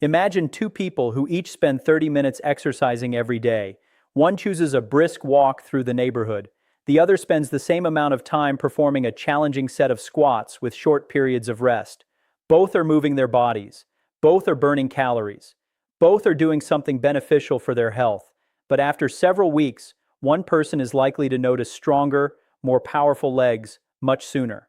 Imagine two people who each spend 30 minutes exercising every day. One chooses a brisk walk through the neighborhood. The other spends the same amount of time performing a challenging set of squats with short periods of rest. Both are moving their bodies. Both are burning calories. Both are doing something beneficial for their health. But after several weeks, one person is likely to notice stronger, more powerful legs much sooner.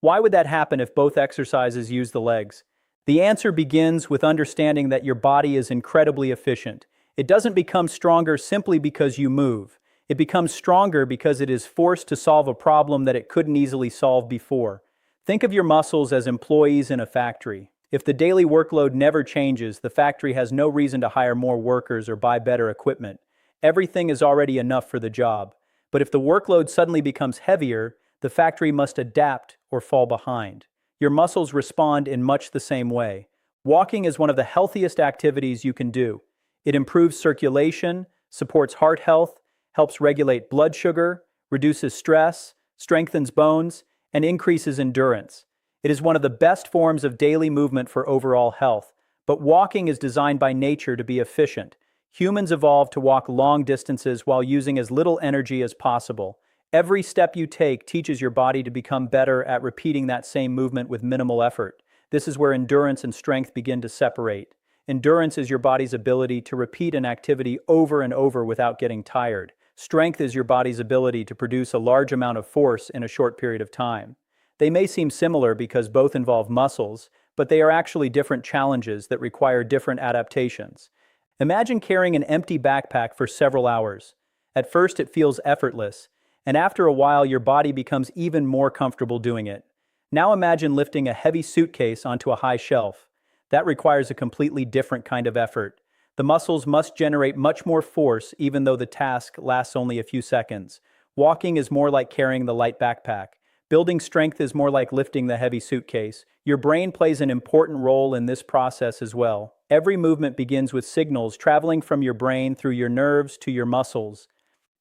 Why would that happen if both exercises use the legs? The answer begins with understanding that your body is incredibly efficient. It doesn't become stronger simply because you move. It becomes stronger because it is forced to solve a problem that it couldn't easily solve before. Think of your muscles as employees in a factory. If the daily workload never changes, the factory has no reason to hire more workers or buy better equipment. Everything is already enough for the job. But if the workload suddenly becomes heavier, the factory must adapt or fall behind. Your muscles respond in much the same way. Walking is one of the healthiest activities you can do. It improves circulation, supports heart health, helps regulate blood sugar, reduces stress, strengthens bones, and increases endurance. It is one of the best forms of daily movement for overall health, but walking is designed by nature to be efficient. Humans evolved to walk long distances while using as little energy as possible. Every step you take teaches your body to become better at repeating that same movement with minimal effort. This is where endurance and strength begin to separate. Endurance is your body's ability to repeat an activity over and over without getting tired. Strength is your body's ability to produce a large amount of force in a short period of time. They may seem similar because both involve muscles, but they are actually different challenges that require different adaptations. Imagine carrying an empty backpack for several hours. At first it feels effortless, and after a while your body becomes even more comfortable doing it. Now imagine lifting a heavy suitcase onto a high shelf. That requires a completely different kind of effort. The muscles must generate much more force even though the task lasts only a few seconds. Walking is more like carrying the light backpack. Building strength is more like lifting the heavy suitcase. Your brain plays an important role in this process as well. Every movement begins with signals traveling from your brain through your nerves to your muscles.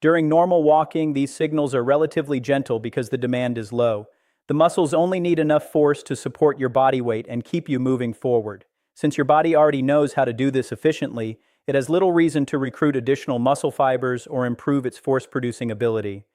During normal walking, these signals are relatively gentle because the demand is low. The muscles only need enough force to support your body weight and keep you moving forward. Since your body already knows how to do this efficiently, it has little reason to recruit additional muscle fibers or improve its force-producing ability.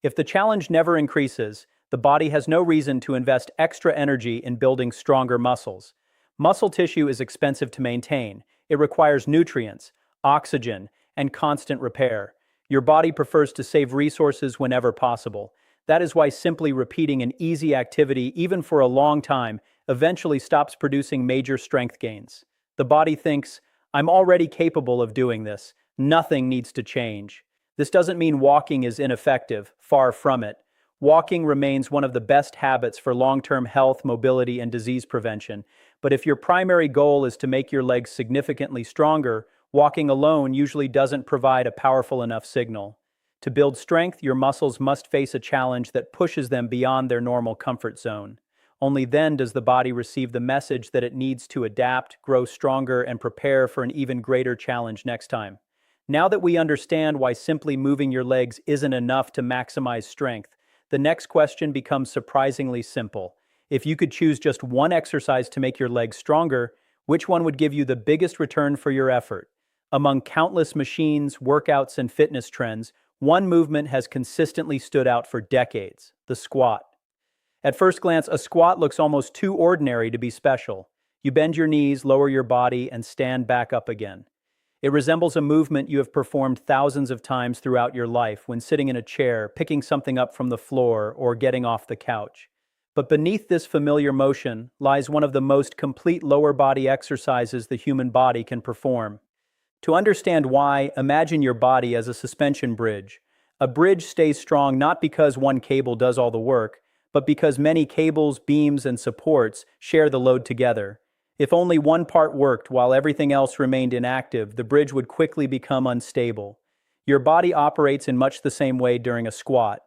If the challenge never increases, the body has no reason to invest extra energy in building stronger muscles. Muscle tissue is expensive to maintain. It requires nutrients, oxygen, and constant repair. Your body prefers to save resources whenever possible. That is why simply repeating an easy activity, even for a long time, eventually stops producing major strength gains. The body thinks, I'm already capable of doing this. Nothing needs to change. This doesn't mean walking is ineffective. Far from it. Walking remains one of the best habits for long-term health, mobility, and disease prevention. But if your primary goal is to make your legs significantly stronger, walking alone usually doesn't provide a powerful enough signal. To build strength, your muscles must face a challenge that pushes them beyond their normal comfort zone. Only then does the body receive the message that it needs to adapt, grow stronger, and prepare for an even greater challenge next time. Now that we understand why simply moving your legs isn't enough to maximize strength, the next question becomes surprisingly simple. If you could choose just one exercise to make your legs stronger, which one would give you the biggest return for your effort? Among countless machines, workouts, and fitness trends, one movement has consistently stood out for decades: the squat. At first glance, a squat looks almost too ordinary to be special. You bend your knees, lower your body, and stand back up again. It resembles a movement you have performed thousands of times throughout your life when sitting in a chair, picking something up from the floor, or getting off the couch. But beneath this familiar motion lies one of the most complete lower body exercises the human body can perform. To understand why, imagine your body as a suspension bridge. A bridge stays strong not because one cable does all the work, but because many cables, beams, and supports share the load together. If only one part worked while everything else remained inactive, the bridge would quickly become unstable. Your body operates in much the same way during a squat.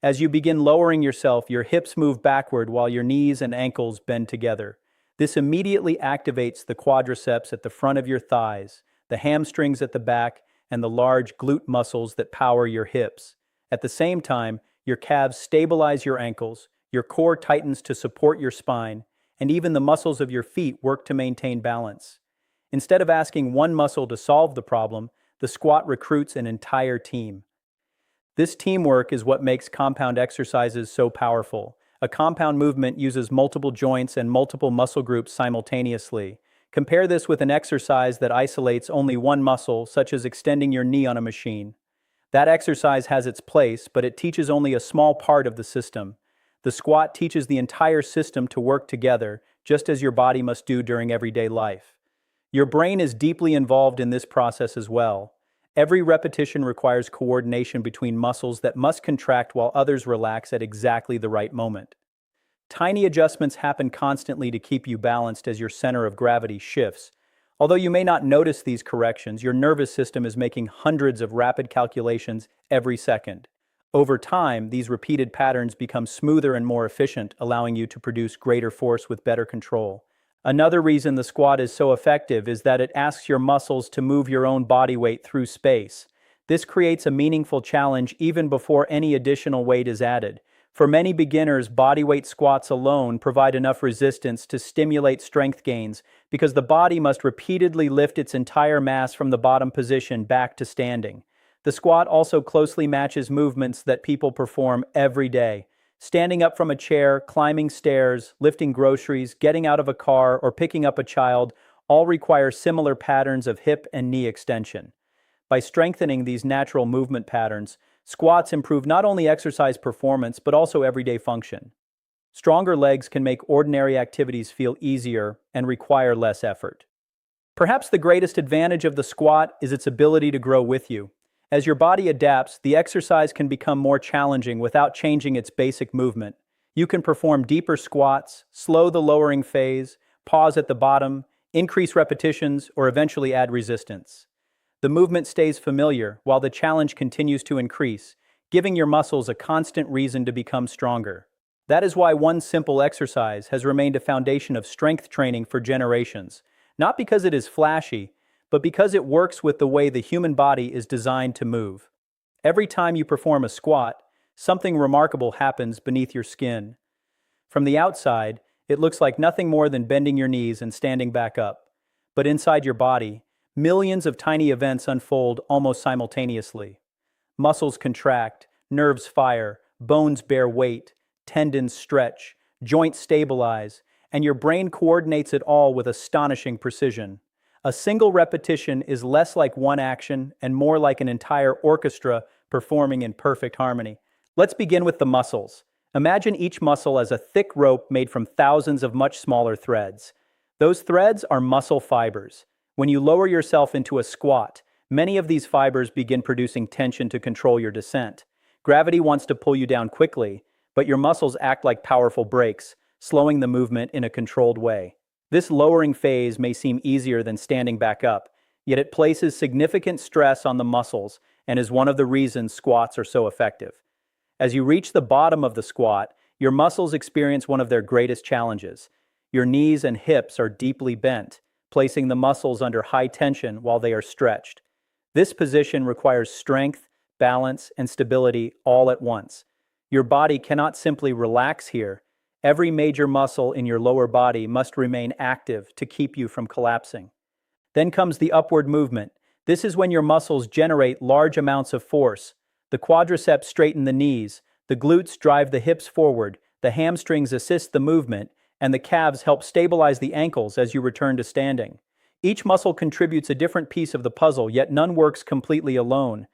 As you begin lowering yourself, your hips move backward while your knees and ankles bend together. This immediately activates the quadriceps at the front of your thighs, the hamstrings at the back, and the large glute muscles that power your hips. At the same time, your calves stabilize your ankles, your core tightens to support your spine, and even the muscles of your feet work to maintain balance. Instead of asking one muscle to solve the problem, the squat recruits an entire team. This teamwork is what makes compound exercises so powerful. A compound movement uses multiple joints and multiple muscle groups simultaneously. Compare this with an exercise that isolates only one muscle, such as extending your knee on a machine. That exercise has its place, but it teaches only a small part of the system. The squat teaches the entire system to work together, just as your body must do during everyday life. Your brain is deeply involved in this process as well. Every repetition requires coordination between muscles that must contract while others relax at exactly the right moment. Tiny adjustments happen constantly to keep you balanced as your center of gravity shifts. Although you may not notice these corrections, your nervous system is making hundreds of rapid calculations every second. Over time, these repeated patterns become smoother and more efficient, allowing you to produce greater force with better control. Another reason the squat is so effective is that it asks your muscles to move your own body weight through space. This creates a meaningful challenge even before any additional weight is added. For many beginners, bodyweight squats alone provide enough resistance to stimulate strength gains because the body must repeatedly lift its entire mass from the bottom position back to standing. The squat also closely matches movements that people perform every day. Standing up from a chair, climbing stairs, lifting groceries, getting out of a car, or picking up a child all require similar patterns of hip and knee extension. By strengthening these natural movement patterns, squats improve not only exercise performance but also everyday function. Stronger legs can make ordinary activities feel easier and require less effort. Perhaps the greatest advantage of the squat is its ability to grow with you. As your body adapts, the exercise can become more challenging without changing its basic movement. You can perform deeper squats, slow the lowering phase, pause at the bottom, increase repetitions, or eventually add resistance. The movement stays familiar while the challenge continues to increase, giving your muscles a constant reason to become stronger. That is why one simple exercise has remained a foundation of strength training for generations, not because it is flashy, but because it works with the way the human body is designed to move. Every time you perform a squat, something remarkable happens beneath your skin. From the outside, it looks like nothing more than bending your knees and standing back up. But inside your body, millions of tiny events unfold almost simultaneously. Muscles contract, nerves fire, bones bear weight, tendons stretch, joints stabilize, and your brain coordinates it all with astonishing precision. A single repetition is less like one action and more like an entire orchestra performing in perfect harmony. Let's begin with the muscles. Imagine each muscle as a thick rope made from thousands of much smaller threads. Those threads are muscle fibers. When you lower yourself into a squat, many of these fibers begin producing tension to control your descent. Gravity wants to pull you down quickly, but your muscles act like powerful brakes, slowing the movement in a controlled way. This lowering phase may seem easier than standing back up, yet it places significant stress on the muscles and is one of the reasons squats are so effective. As you reach the bottom of the squat, your muscles experience one of their greatest challenges. Your knees and hips are deeply bent, placing the muscles under high tension while they are stretched. This position requires strength, balance, and stability all at once. Your body cannot simply relax here. Every major muscle in your lower body must remain active to keep you from collapsing. Then comes the upward movement. This is when your muscles generate large amounts of force. The quadriceps straighten the knees, the glutes drive the hips forward, the hamstrings assist the movement, and the calves help stabilize the ankles as you return to standing. Each muscle contributes a different piece of the puzzle, yet none works completely alone.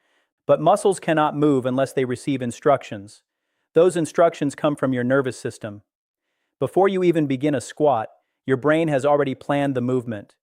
But muscles cannot move unless they receive instructions. Those instructions come from your nervous system. Before you even begin a squat, your brain has already planned the movement.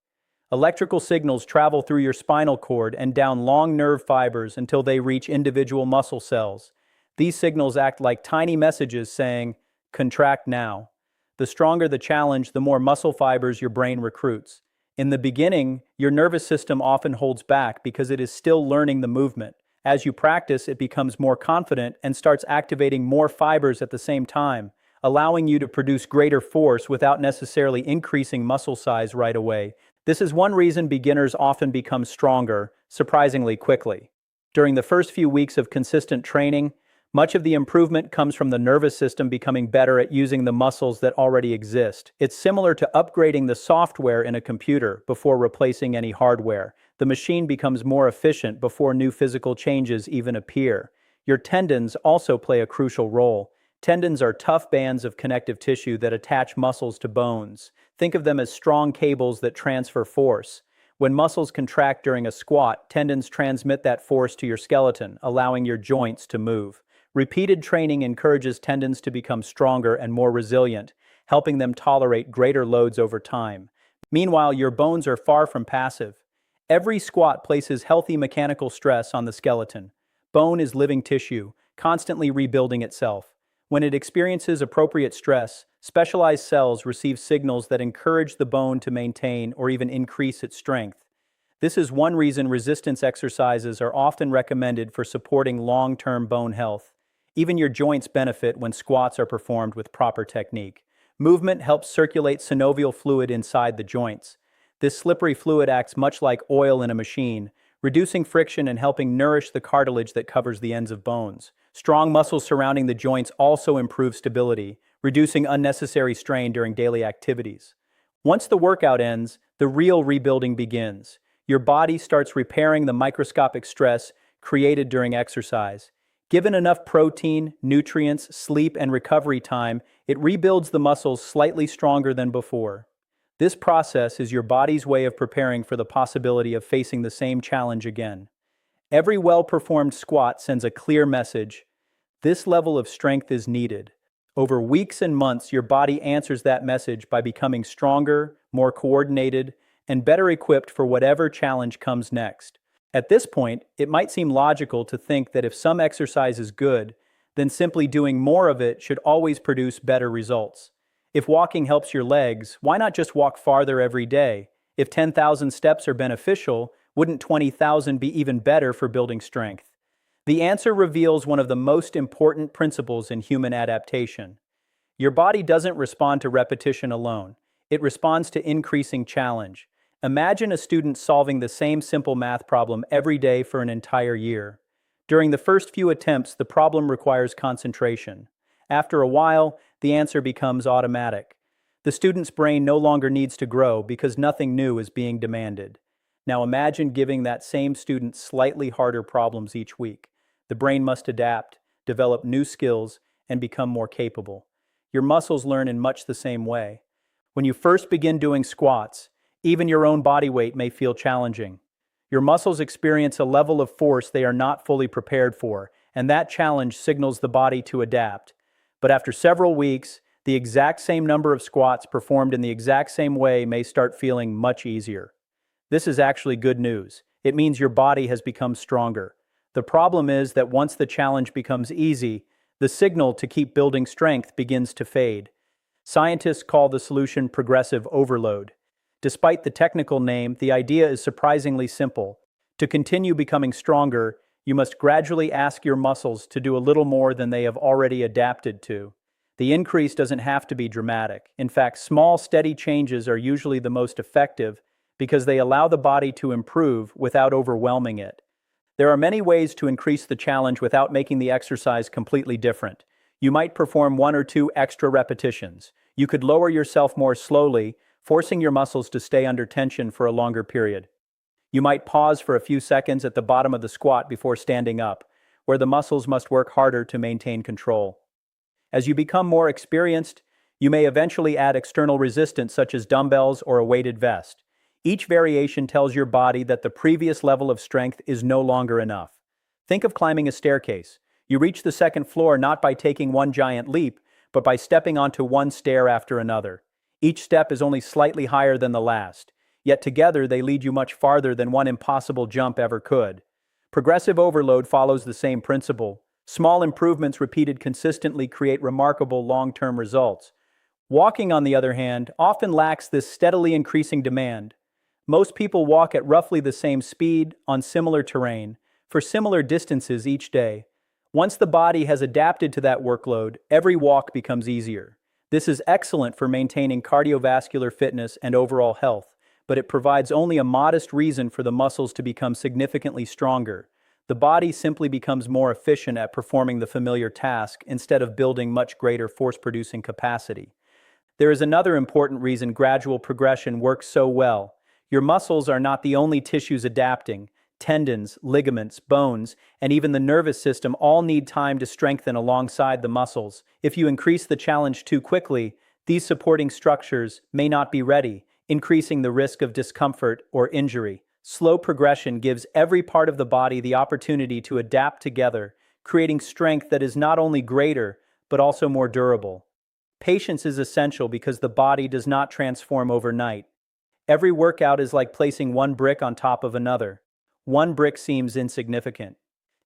Electrical signals travel through your spinal cord and down long nerve fibers until they reach individual muscle cells. These signals act like tiny messages saying, "Contract now." The stronger the challenge, the more muscle fibers your brain recruits. In the beginning, your nervous system often holds back because it is still learning the movement. As you practice, it becomes more confident and starts activating more fibers at the same time, allowing you to produce greater force without necessarily increasing muscle size right away. This is one reason beginners often become stronger, surprisingly quickly. During the first few weeks of consistent training, Much of the improvement comes from the nervous system becoming better at using the muscles that already exist. It's similar to upgrading the software in a computer before replacing any hardware. The machine becomes more efficient before new physical changes even appear. Your tendons also play a crucial role. Tendons are tough bands of connective tissue that attach muscles to bones. Think of them as strong cables that transfer force. When muscles contract during a squat, tendons transmit that force to your skeleton, allowing your joints to move. Repeated training encourages tendons to become stronger and more resilient, helping them tolerate greater loads over time. Meanwhile, your bones are far from passive. Every squat places healthy mechanical stress on the skeleton. Bone is living tissue, constantly rebuilding itself. When it experiences appropriate stress, specialized cells receive signals that encourage the bone to maintain or even increase its strength. This is one reason resistance exercises are often recommended for supporting long-term bone health. Even your joints benefit when squats are performed with proper technique. Movement helps circulate synovial fluid inside the joints. This slippery fluid acts much like oil in a machine, reducing friction and helping nourish the cartilage that covers the ends of bones. Strong muscles surrounding the joints also improve stability, reducing unnecessary strain during daily activities. Once the workout ends, the real rebuilding begins. Your body starts repairing the microscopic stress created during exercise. Given enough protein, nutrients, sleep, and recovery time, it rebuilds the muscles slightly stronger than before. This process is your body's way of preparing for the possibility of facing the same challenge again. Every well-performed squat sends a clear message. This level of strength is needed. Over weeks and months, your body answers that message by becoming stronger, more coordinated, and better equipped for whatever challenge comes next. At this point, it might seem logical to think that if some exercise is good, then simply doing more of it should always produce better results. If walking helps your legs, why not just walk farther every day? If 10,000 steps are beneficial, wouldn't 20,000 be even better for building strength? The answer reveals one of the most important principles in human adaptation. Your body doesn't respond to repetition alone. It responds to increasing challenge. Imagine a student solving the same simple math problem every day for an entire year. During the first few attempts, the problem requires concentration. After a while, the answer becomes automatic. The student's brain no longer needs to grow because nothing new is being demanded. Now imagine giving that same student slightly harder problems each week. The brain must adapt, develop new skills, and become more capable. Your muscles learn in much the same way. When you first begin doing squats, even your own body weight may feel challenging. Your muscles experience a level of force they are not fully prepared for, and that challenge signals the body to adapt. But after several weeks, the exact same number of squats performed in the exact same way may start feeling much easier. This is actually good news. It means your body has become stronger. The problem is that once the challenge becomes easy, the signal to keep building strength begins to fade. Scientists call the solution progressive overload. Despite the technical name, the idea is surprisingly simple. To continue becoming stronger, you must gradually ask your muscles to do a little more than they have already adapted to. The increase doesn't have to be dramatic. In fact, small, steady changes are usually the most effective because they allow the body to improve without overwhelming it. There are many ways to increase the challenge without making the exercise completely different. You might perform 1 or 2 extra repetitions. You could lower yourself more slowly, forcing your muscles to stay under tension for a longer period. You might pause for a few seconds at the bottom of the squat before standing up, where the muscles must work harder to maintain control. As you become more experienced, you may eventually add external resistance such as dumbbells or a weighted vest. Each variation tells your body that the previous level of strength is no longer enough. Think of climbing a staircase. You reach the second floor not by taking one giant leap, but by stepping onto one stair after another. Each step is only slightly higher than the last, yet together they lead you much farther than one impossible jump ever could. Progressive overload follows the same principle. Small improvements repeated consistently create remarkable long-term results. Walking, on the other hand, often lacks this steadily increasing demand. Most people walk at roughly the same speed, on similar terrain, for similar distances each day. Once the body has adapted to that workload, every walk becomes easier. This is excellent for maintaining cardiovascular fitness and overall health, but it provides only a modest reason for the muscles to become significantly stronger. The body simply becomes more efficient at performing the familiar task instead of building much greater force-producing capacity. There is another important reason gradual progression works so well. Your muscles are not the only tissues adapting. Tendons, ligaments, bones, and even the nervous system all need time to strengthen alongside the muscles. If you increase the challenge too quickly, these supporting structures may not be ready, increasing the risk of discomfort or injury. Slow progression gives every part of the body the opportunity to adapt together, creating strength that is not only greater, but also more durable. Patience is essential because the body does not transform overnight. Every workout is like placing one brick on top of another. One brick seems insignificant.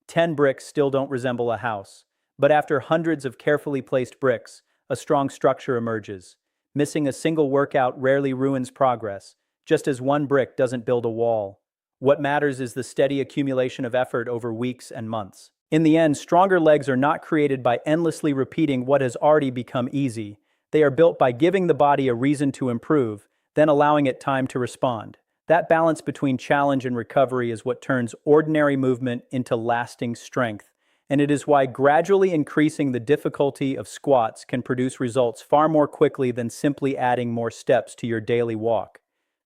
10 bricks still don't resemble a house. But after hundreds of carefully placed bricks, a strong structure emerges. Missing a single workout rarely ruins progress, just as one brick doesn't build a wall. What matters is the steady accumulation of effort over weeks and months. In the end, stronger legs are not created by endlessly repeating what has already become easy. They are built by giving the body a reason to improve, then allowing it time to respond. That balance between challenge and recovery is what turns ordinary movement into lasting strength, and it is why gradually increasing the difficulty of squats can produce results far more quickly than simply adding more steps to your daily walk.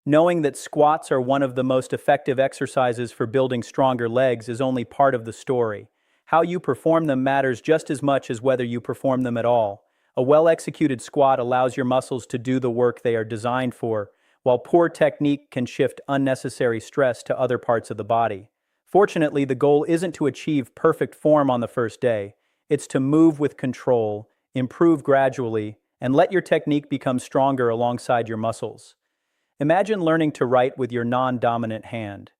Knowing that squats are one of the most effective exercises for building stronger legs is only part of the story. How you perform them matters just as much as whether you perform them at all. A well-executed squat allows your muscles to do the work they are designed for, while poor technique can shift unnecessary stress to other parts of the body. Fortunately, the goal isn't to achieve perfect form on the first day. It's to move with control, improve gradually, and let your technique become stronger alongside your muscles. Imagine learning to write with your non-dominant hand.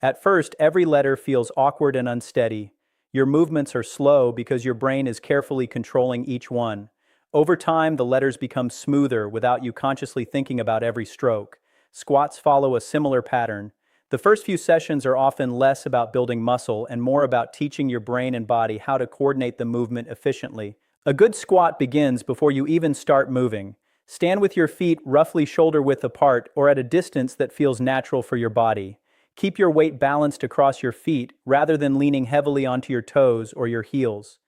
At first, every letter feels awkward and unsteady. Your movements are slow because your brain is carefully controlling each one. Over time, the letters become smoother without you consciously thinking about every stroke. Squats follow a similar pattern. The first few sessions are often less about building muscle and more about teaching your brain and body how to coordinate the movement efficiently. A good squat begins before you even start moving. Stand with your feet roughly shoulder-width apart or at a distance that feels natural for your body. Keep your weight balanced across your feet rather than leaning heavily onto your toes or your heels.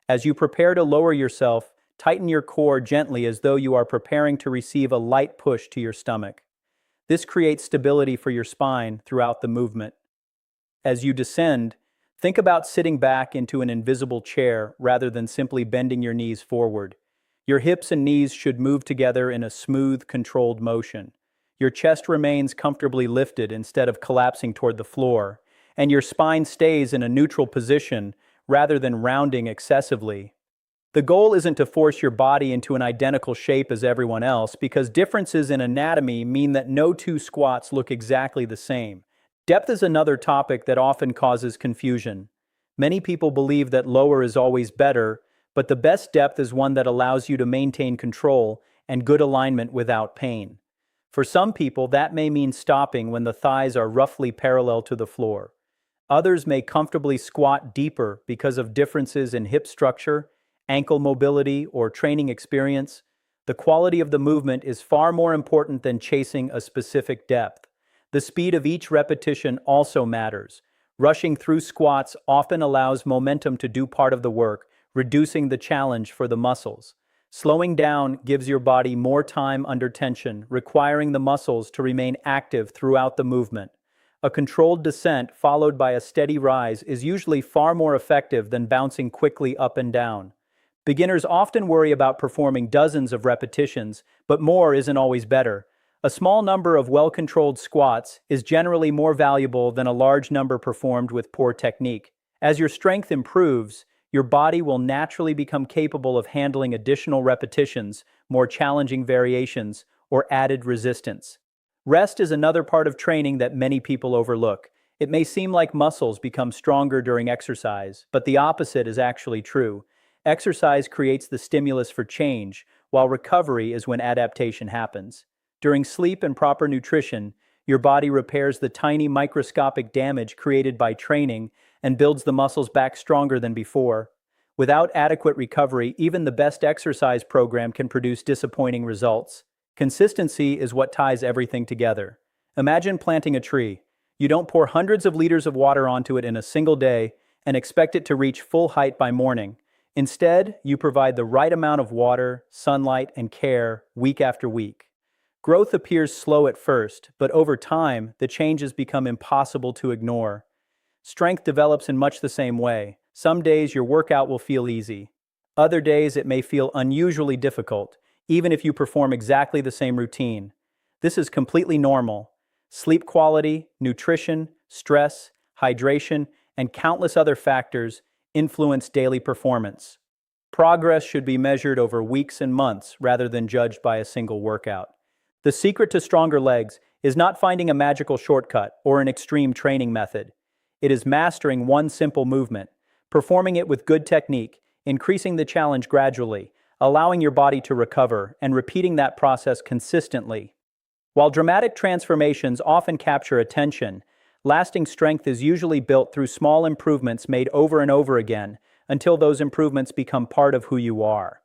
As you prepare to lower yourself, tighten your core gently as though you are preparing to receive a light push to your stomach. This creates stability for your spine throughout the movement. As you descend, think about sitting back into an invisible chair rather than simply bending your knees forward. Your hips and knees should move together in a smooth, controlled motion. Your chest remains comfortably lifted instead of collapsing toward the floor, and your spine stays in a neutral position rather than rounding excessively. The goal isn't to force your body into an identical shape as everyone else, because differences in anatomy mean that no two squats look exactly the same. Depth is another topic that often causes confusion. Many people believe that lower is always better, but the best depth is one that allows you to maintain control and good alignment without pain. For some people, that may mean stopping when the thighs are roughly parallel to the floor. Others may comfortably squat deeper because of differences in hip structure, ankle mobility, or training experience. The quality of the movement is far more important than chasing a specific depth. The speed of each repetition also matters. Rushing through squats often allows momentum to do part of the work, reducing the challenge for the muscles. Slowing down gives your body more time under tension, requiring the muscles to remain active throughout the movement. A controlled descent followed by a steady rise is usually far more effective than bouncing quickly up and down. Beginners often worry about performing dozens of repetitions, but more isn't always better. A small number of well-controlled squats is generally more valuable than a large number performed with poor technique. As your strength improves, your body will naturally become capable of handling additional repetitions, more challenging variations, or added resistance. Rest is another part of training that many people overlook. It may seem like muscles become stronger during exercise, but the opposite is actually true. Exercise creates the stimulus for change, while recovery is when adaptation happens. During sleep and proper nutrition, your body repairs the tiny microscopic damage created by training and builds the muscles back stronger than before. Without adequate recovery, even the best exercise program can produce disappointing results. Consistency is what ties everything together. Imagine planting a tree. You don't pour hundreds of liters of water onto it in a single day and expect it to reach full height by morning. Instead, you provide the right amount of water, sunlight, and care week after week. Growth appears slow at first, but over time, the changes become impossible to ignore. Strength develops in much the same way. Some days your workout will feel easy. Other days it may feel unusually difficult, even if you perform exactly the same routine. This is completely normal. Sleep quality, nutrition, stress, hydration, and countless other factors influence daily performance. Progress should be measured over weeks and months rather than judged by a single workout. The secret to stronger legs is not finding a magical shortcut or an extreme training method. It is mastering one simple movement, performing it with good technique, increasing the challenge gradually, allowing your body to recover, and repeating that process consistently. While dramatic transformations often capture attention, lasting strength is usually built through small improvements made over and over again until those improvements become part of who you are.